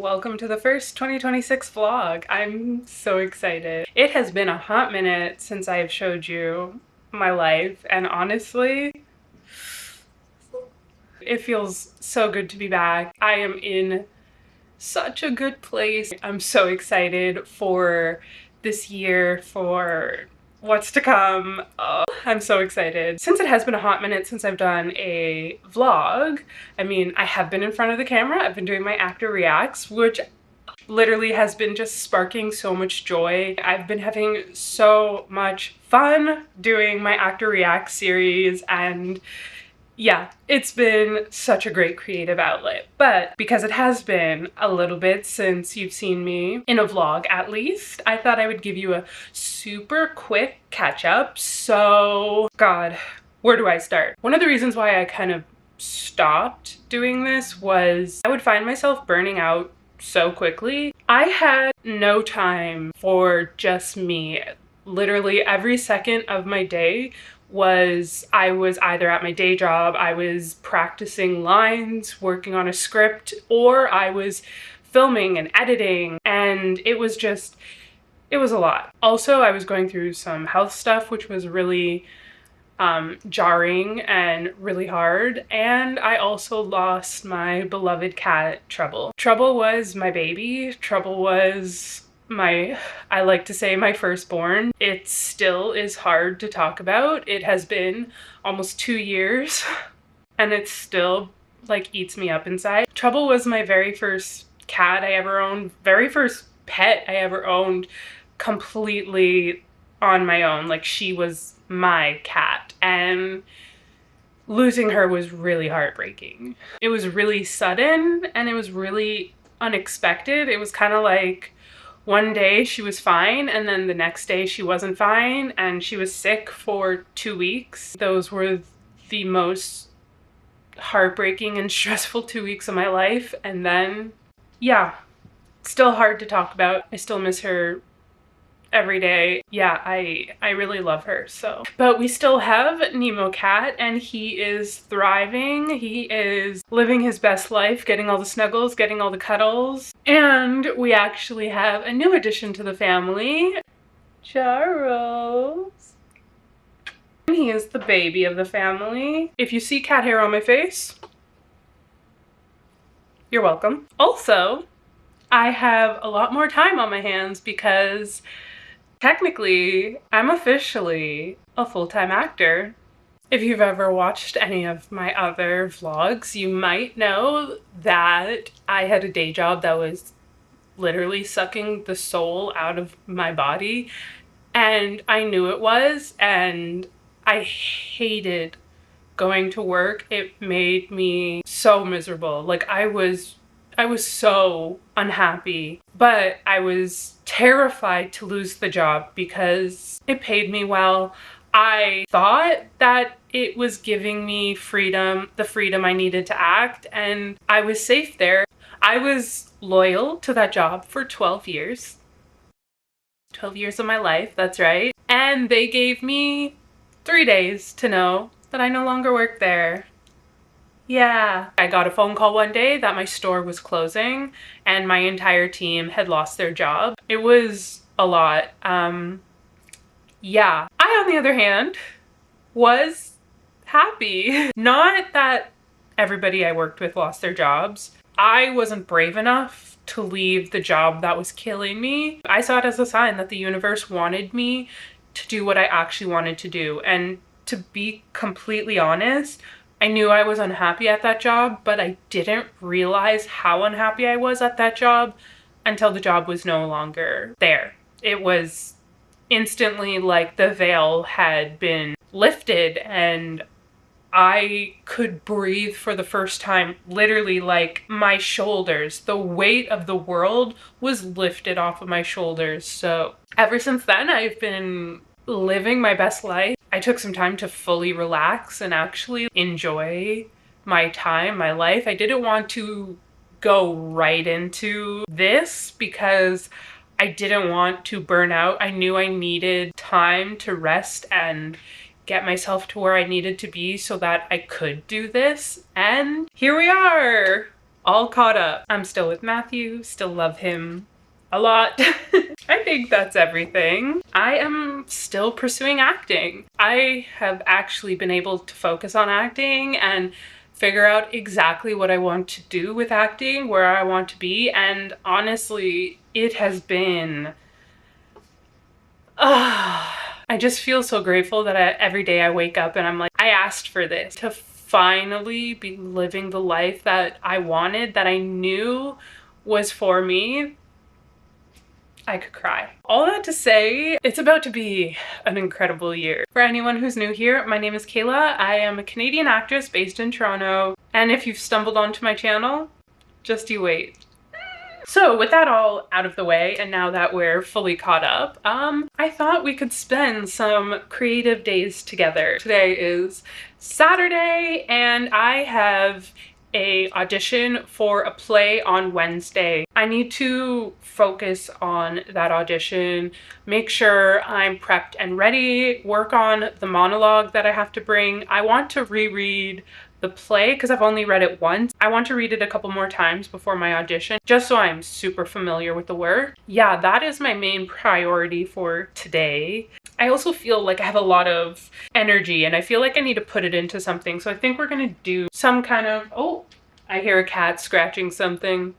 Welcome to the first 2026 vlog. I'm so excited. It has been a hot minute since I have showed you my life, and honestly, it feels so good to be back. I am in such a good place. I'm so excited for this year, for what's to come. Oh, I'm so excited. Since it has been a hot minute since I've done a vlog, I mean, I have been in front of the camera. I've been doing my actor reacts, which literally has been just sparking so much joy. I've been having so much fun doing my actor react series, and yeah, it's been such a great creative outlet. But because it has been a little bit since you've seen me in a vlog, at least, I thought I would give you a super quick catch up. So, God, where do I start? One of the reasons why I kind of stopped doing this was I would find myself burning out so quickly. I had no time for just me. Literally every second of my day I was either at my day job, I was practicing lines, working on a script, or I was filming and editing, and it was a lot. Also, I was going through some health stuff, which was really jarring and really hard, and I also lost my beloved cat, Trouble. Trouble was my baby. Trouble was I like to say, my firstborn. It still is hard to talk about. It has been almost 2 years and it still like eats me up inside. Trouble was my very first cat I ever owned, very first pet I ever owned completely on my own. Like, she was my cat, and losing her was really heartbreaking. It was really sudden and it was really unexpected. It was kind of like one day she was fine, and then the next day she wasn't fine, and she was sick for 2 weeks. Those were the most heartbreaking and stressful 2 weeks of my life. And then, yeah, still hard to talk about. I still miss her every day. Yeah, I really love her. So, but we still have Nemo Cat, and he is thriving. He is living his best life, getting all the snuggles, getting all the cuddles. And we actually have a new addition to the family, Charles. And he is the baby of the family. If you see cat hair on my face, you're welcome. Also, I have a lot more time on my hands because technically, I'm officially a full-time actor. If you've ever watched any of my other vlogs, you might know that I had a day job that was literally sucking the soul out of my body, and I knew it was, and I hated going to work. It made me so miserable. Like, I was so unhappy, but I was terrified to lose the job because it paid me well. I thought that it was giving me freedom, the freedom I needed to act, and I was safe there. I was loyal to that job for 12 years. 12 years of my life, that's right. And they gave me 3 days to know that I no longer work there. Yeah. I got a phone call one day that my store was closing and my entire team had lost their job. It was a lot. Yeah. I, on the other hand, was happy. Not that everybody I worked with lost their jobs. I wasn't brave enough to leave the job that was killing me. I saw it as a sign that the universe wanted me to do what I actually wanted to do. And to be completely honest, I knew I was unhappy at that job, but I didn't realize how unhappy I was at that job until the job was no longer there. It was instantly like the veil had been lifted and I could breathe for the first time. Literally, like, my shoulders, the weight of the world was lifted off of my shoulders. So ever since then, I've been living my best life. I took some time to fully relax and actually enjoy my time, my life. I didn't want to go right into this because I didn't want to burn out. I knew I needed time to rest and get myself to where I needed to be so that I could do this. And here we are. all caught up. I'm still with Matthew, still love him a lot. I think that's everything. I am still pursuing acting. I have actually been able to focus on acting and figure out exactly what I want to do with acting, where I want to be, and honestly, it has been... I just feel so grateful that every day I wake up and I'm like, I asked for this, to finally be living the life that I wanted, that I knew was for me. I could cry. All that to say, it's about to be an incredible year. For anyone who's new here, my name is Kayla. I am a Canadian actress based in Toronto. And if you've stumbled onto my channel, just you wait. So with that all out of the way, and now that we're fully caught up, I thought we could spend some creative days together. Today is Saturday, and I have a audition for a play on Wednesday. I need to focus on that audition, make sure I'm prepped and ready, work on the monologue that I have to bring. I want to reread the play because I've only read it once. I want to read it a couple more times before my audition, just so I'm super familiar with the work. Yeah, that is my main priority for today. I also feel like I have a lot of energy and I feel like I need to put it into something. So I think we're gonna do some kind of... Oh, I hear a cat scratching something.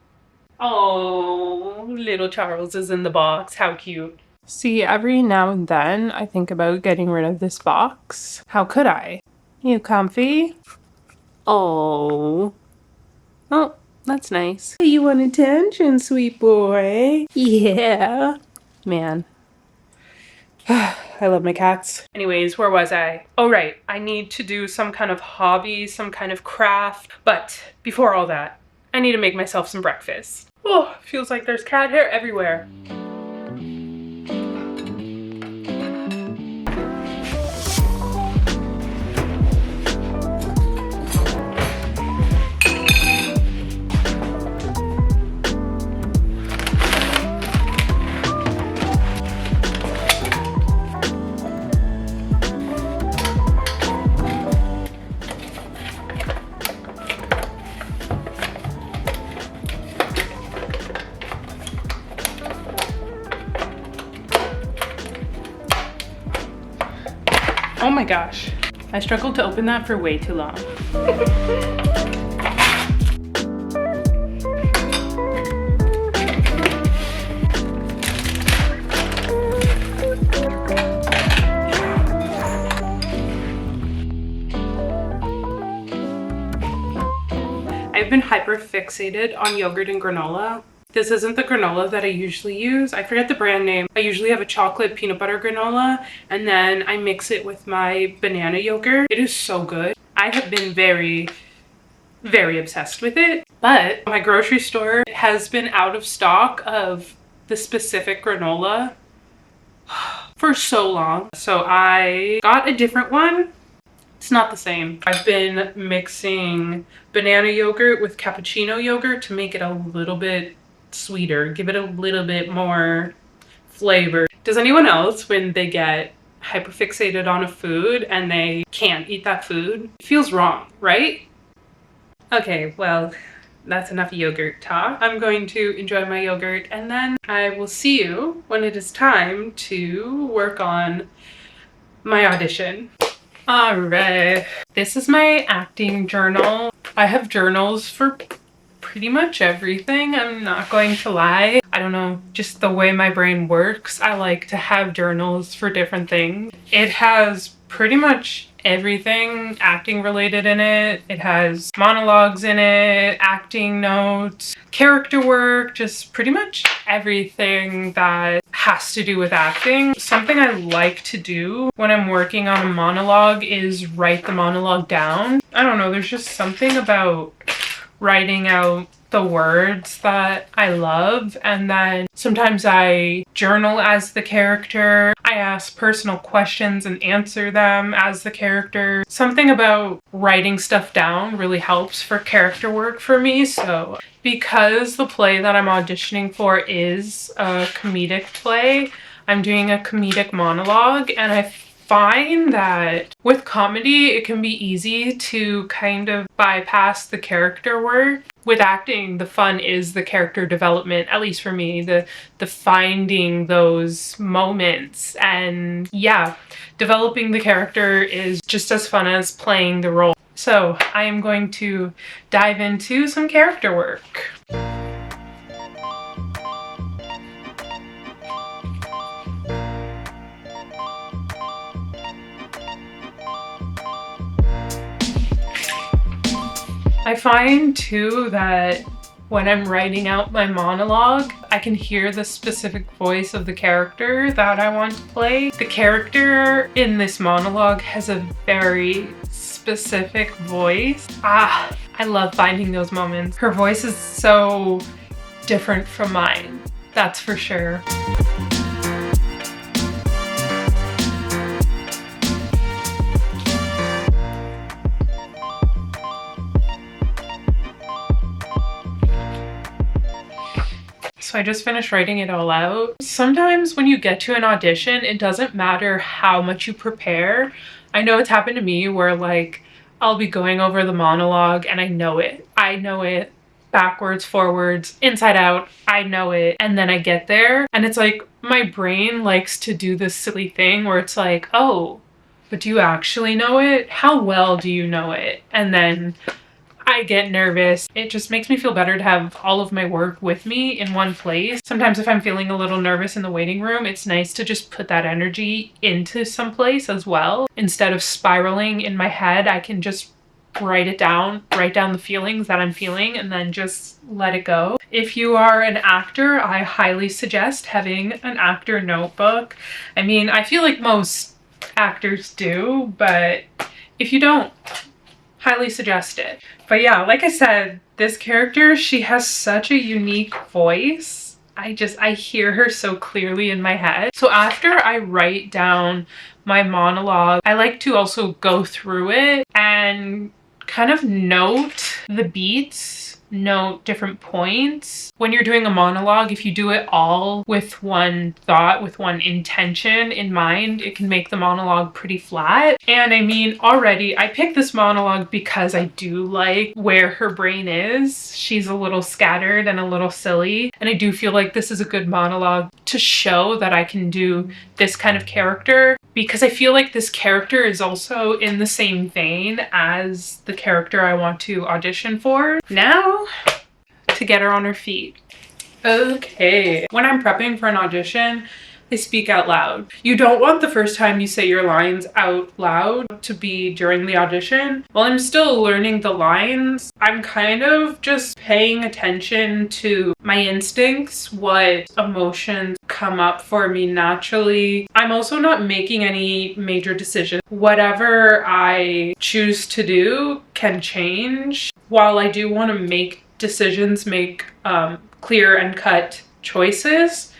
Oh, little Charles is in the box. How cute. See, every now and then I think about getting rid of this box. How could I? You comfy? Oh. Oh, that's nice. You want attention, sweet boy? Yeah. Man. I love my cats. Anyways, where was I? Oh, right. I need to do some kind of hobby, some kind of craft. But before all that, I need to make myself some breakfast. Oh, feels like there's cat hair everywhere. Oh my gosh, I struggled to open that for way too long. I've been hyper fixated on yogurt and granola. This isn't the granola that I usually use. I forget the brand name. I usually have a chocolate peanut butter granola and then I mix it with my banana yogurt. It is so good. I have been very, very obsessed with it, but my grocery store has been out of stock of the specific granola for so long. So I got a different one. It's not the same. I've been mixing banana yogurt with cappuccino yogurt to make it a little bit sweeter, give it a little bit more flavor. Does anyone else, when they get hyperfixated on a food and they can't eat that food, it feels wrong, right? Okay, well, that's enough yogurt talk. I'm going to enjoy my yogurt and then I will see you when it is time to work on my audition. All right, this is my acting journal. I have journals for pretty much everything, I'm not going to lie. I don't know, just the way my brain works, I like to have journals for different things. It has pretty much everything acting related in it. It has monologues in it, acting notes, character work, just pretty much everything that has to do with acting. Something I like to do when I'm working on a monologue is write the monologue down. I don't know, there's just something about writing out the words that I love, and then sometimes I journal as the character. I ask personal questions and answer them as the character. Something about writing stuff down really helps for character work for me. So because the play that I'm auditioning for is a comedic play, I'm doing a comedic monologue, and I find that with comedy, it can be easy to kind of bypass the character work. With acting, the fun is the character development, at least for me, the finding those moments, and yeah, developing the character is just as fun as playing the role. So I am going to dive into some character work. I find too that when I'm writing out my monologue, I can hear the specific voice of the character that I want to play. The character in this monologue has a very specific voice. I love finding those moments. Her voice is so different from mine, that's for sure. So I just finished writing it all out. Sometimes when you get to an audition, it doesn't matter how much you prepare. I know it's happened to me where like I'll be going over the monologue and I know it. I know it backwards, forwards, inside out. I know it. And then I get there and it's like my brain likes to do this silly thing where it's like, oh, but do you actually know it? How well do you know it? And then I get nervous. It just makes me feel better to have all of my work with me in one place. Sometimes if I'm feeling a little nervous in the waiting room, it's nice to just put that energy into some place as well. Instead of spiraling in my head, I can just write down the feelings that I'm feeling and then just let it go. If you are an actor, I highly suggest having an actor notebook. I mean, I feel like most actors do, but if you don't, highly suggest it. But yeah, like I said, this character, she has such a unique voice. I hear her so clearly in my head. So after I write down my monologue, I like to also go through it and kind of note the beats, note different points. When you're doing a monologue, if you do it all with one thought, with one intention in mind, it can make the monologue pretty flat. And I mean, already I picked this monologue because I do like where her brain is. She's a little scattered and a little silly. And I do feel like this is a good monologue to show that I can do this kind of character, because I feel like this character is also in the same vein as the character I want to audition for. Now, to get her on her feet. Okay, when I'm prepping for an audition, I speak out loud. You don't want the first time you say your lines out loud to be during the audition. While I'm still learning the lines, I'm kind of just paying attention to my instincts, what emotions come up for me naturally. I'm also not making any major decisions. Whatever I choose to do can change. While I do want to make decisions, make clear and cut choices,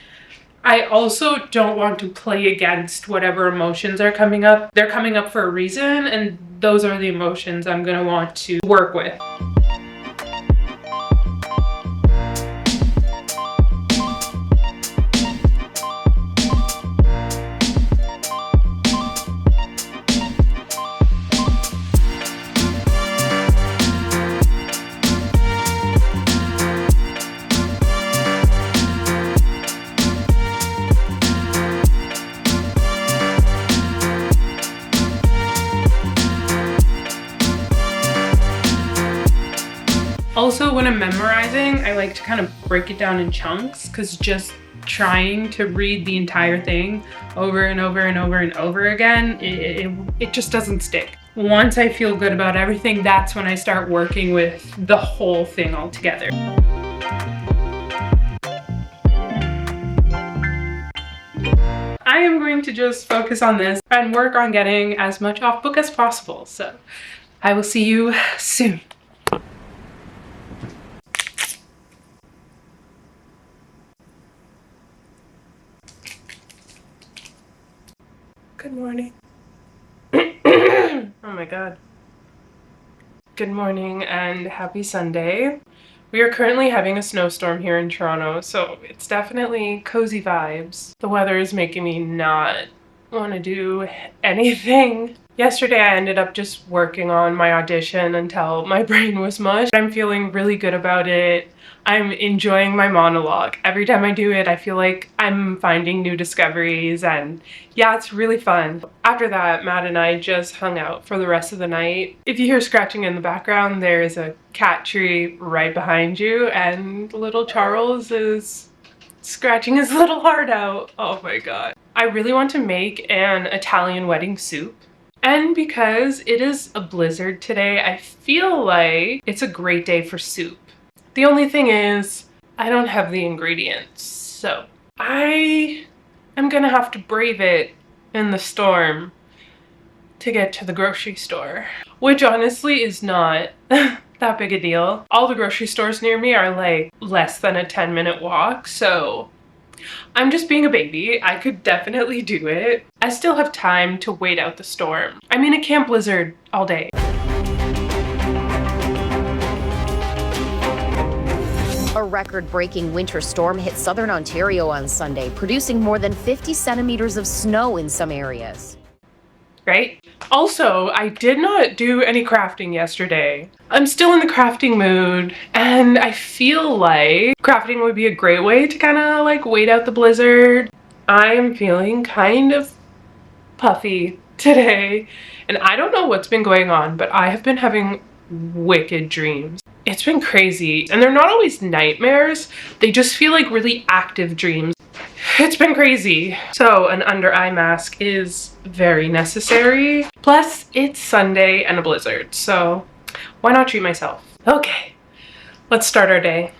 I also don't want to play against whatever emotions are coming up. They're coming up for a reason, and those are the emotions I'm going to want to work with. Also, when I'm memorizing, I like to kind of break it down in chunks, because just trying to read the entire thing over and over and over and over again, it just doesn't stick. Once I feel good about everything, that's when I start working with the whole thing all together. I am going to just focus on this and work on getting as much off book as possible. So I will see you soon. Good morning. Oh my god. Good morning and happy Sunday. We are currently having a snowstorm here in Toronto, so it's definitely cozy vibes. The weather is making me not want to do anything. Yesterday I ended up just working on my audition until my brain was mush. I'm feeling really good about it. I'm enjoying my monologue. Every time I do it, I feel like I'm finding new discoveries, and yeah, it's really fun. After that, Matt and I just hung out for the rest of the night. If you hear scratching in the background, there is a cat tree right behind you, and little Charles is scratching his little heart out. Oh my god. I really want to make an Italian wedding soup. And because it is a blizzard today, I feel like it's a great day for soup. The only thing is, I don't have the ingredients, so I am gonna have to brave it in the storm to get to the grocery store, which honestly is not that big a deal. All the grocery stores near me are like less than a 10-minute walk, so I'm just being a baby. I could definitely do it. I still have time to wait out the storm. I mean, it can't blizzard all day. A record-breaking winter storm hit southern Ontario on Sunday, producing more than 50 centimeters of snow in some areas. Right? Also, I did not do any crafting yesterday. I'm still in the crafting mood, and I feel like crafting would be a great way to kind of like wait out the blizzard. I am feeling kind of puffy today, and I don't know what's been going on, but I have been having wicked dreams. It's been crazy, and they're not always nightmares. They just feel like really active dreams. It's been crazy. So an under eye mask is very necessary. Plus, it's Sunday and a blizzard, so why not treat myself? Okay, let's start our day.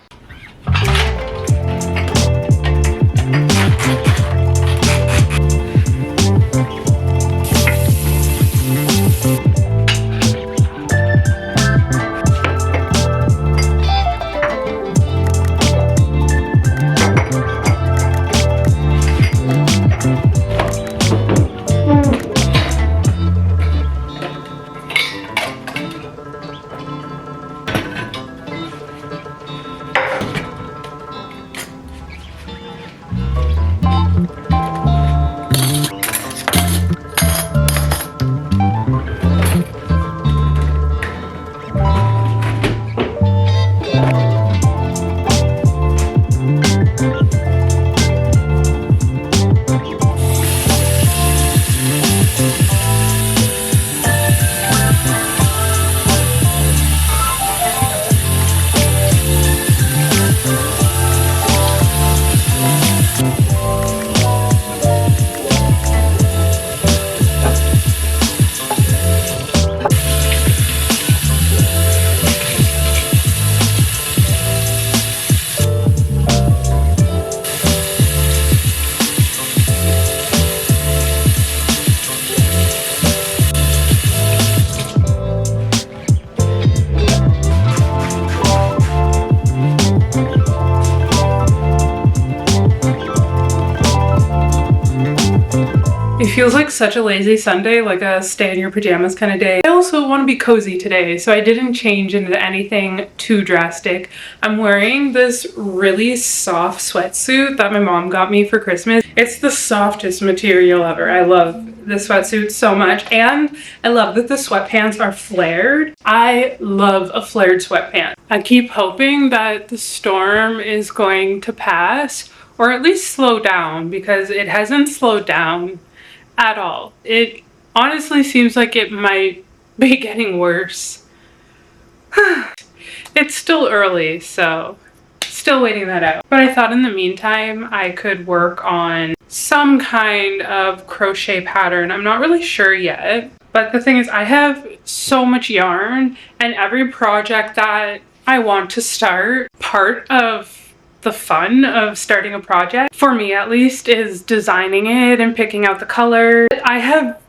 It feels like such a lazy Sunday, like a stay in your pajamas kind of day. I also want to be cozy today, so I didn't change into anything too drastic. I'm wearing this really soft sweatsuit that my mom got me for Christmas. It's the softest material ever. I love this sweatsuit so much, and I love that the sweatpants are flared. I love a flared sweatpant. I keep hoping that the storm is going to pass, or at least slow down, because it hasn't slowed down at all. It honestly seems like it might be getting worse. It's still early, so still waiting that out. But I thought in the meantime I could work on some kind of crochet pattern. I'm not really sure yet, but the thing is I have so much yarn, and every project that I want to start, part of the fun of starting a project, for me at least, is designing it and picking out the color. I have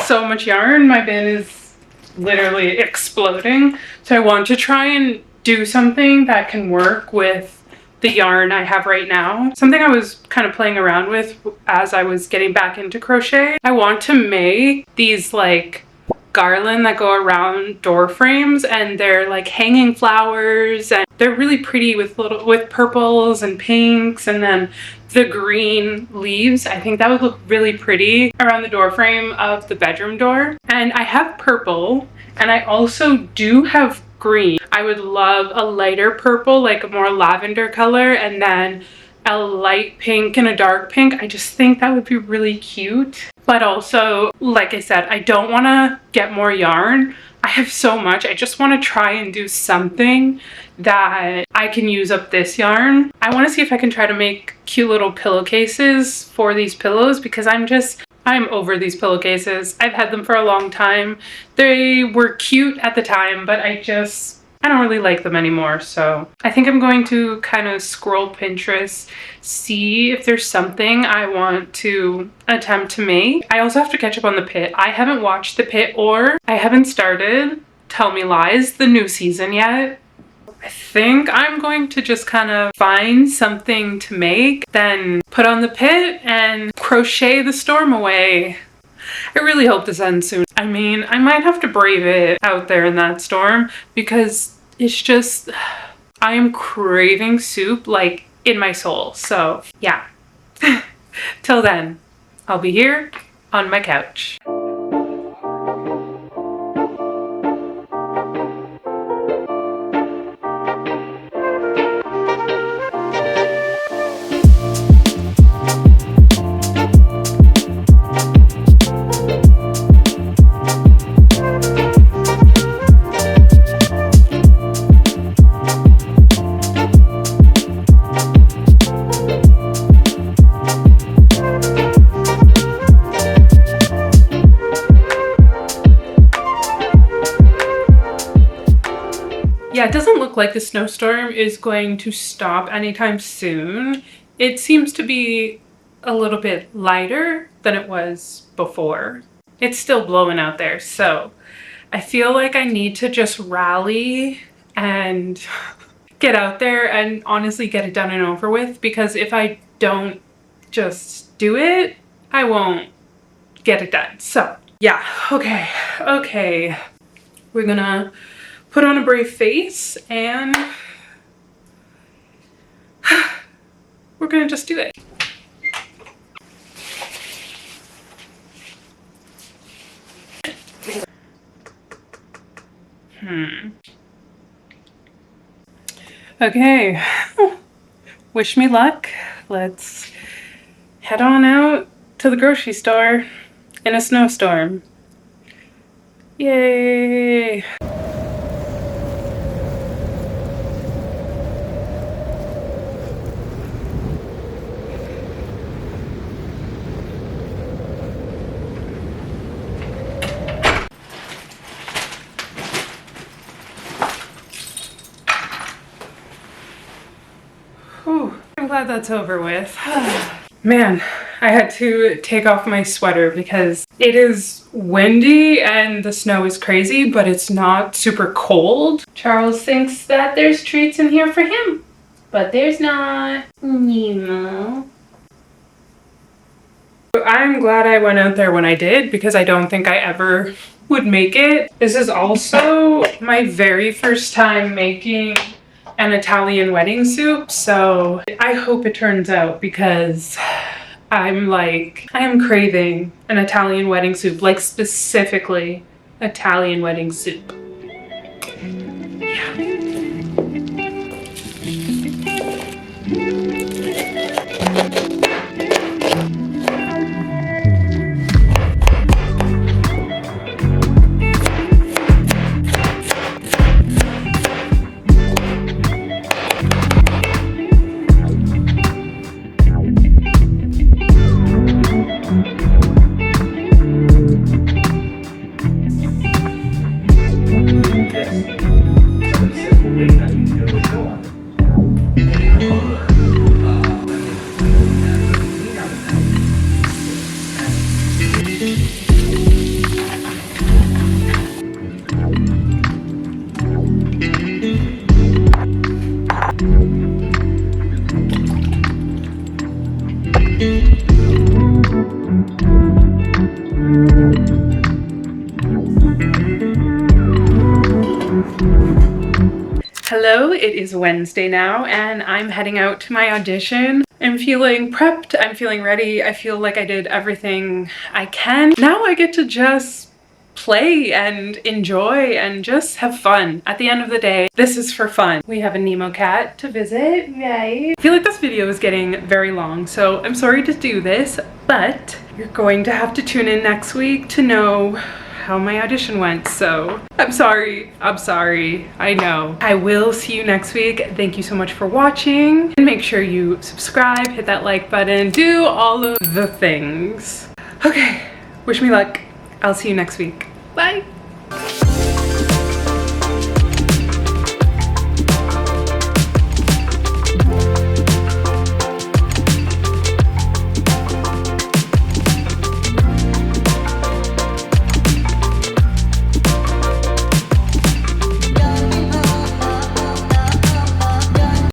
so much yarn, my bin is literally exploding, so I want to try and do something that can work with the yarn I have right now. Something I was kind of playing around with as I was getting back into crochet. I want to make these like garland that go around door frames, and they're like hanging flowers, and they're really pretty with purples and pinks, and then the green leaves. I think that would look really pretty around the door frame of the bedroom door. And I have purple, and I also do have green. I would love a lighter purple, like a more lavender color, and then a light pink and a dark pink. I just think that would be really cute. But also, like I said, I don't want to get more yarn. I have so much. I just want to try and do something that I can use up this yarn. I want to see if I can try to make cute little pillowcases for these pillows, because I'm over these pillowcases. I've had them for a long time. They were cute at the time, but I don't really like them anymore. So I think I'm going to kind of scroll Pinterest, see if there's something I want to attempt to make. I also have to catch up on The Pit. I haven't watched The Pit, or I haven't started, tell me lies, the new season yet. I think I'm going to just kind of find something to make, then put on The Pit and crochet the storm away. I really hope this ends soon. I mean, I might have to brave it out there in that storm, because it's just, I am craving soup like in my soul. So yeah, till then, I'll be here on my couch. Yeah, it doesn't look like the snowstorm is going to stop anytime soon. It seems to be a little bit lighter than it was before. It's still blowing out there, so I feel like I need to just rally and get out there and honestly get it done and over with, because if I don't just do it, I won't get it done. So yeah, okay. We're gonna put on a brave face and we're gonna just do it. Okay, wish me luck. Let's head on out to the grocery store in a snowstorm. Yay! Whew, I'm glad that's over with. Man, I had to take off my sweater because it is windy and the snow is crazy, but it's not super cold. Charles thinks that there's treats in here for him, but there's not. Nemo. I'm glad I went out there when I did, because I don't think I ever would make it. This is also my very first time making an Italian wedding soup, so I hope it turns out, because I am craving an Italian wedding soup, like specifically Italian wedding soup. Yeah. Hello, it is Wednesday now and I'm heading out to my audition. I'm feeling prepped, I'm feeling ready, I feel like I did everything I can. Now I get to just play and enjoy and just have fun. At the end of the day, this is for fun. We have a Nemo cat to visit, yay. I feel like this video is getting very long, so I'm sorry to do this, but you're going to have to tune in next week to know how my audition went. So I'm sorry, I know. I will see you next week. Thank you so much for watching, and make sure you subscribe, hit that like button, do all of the things. Okay, wish me luck. I'll see you next week. Bye.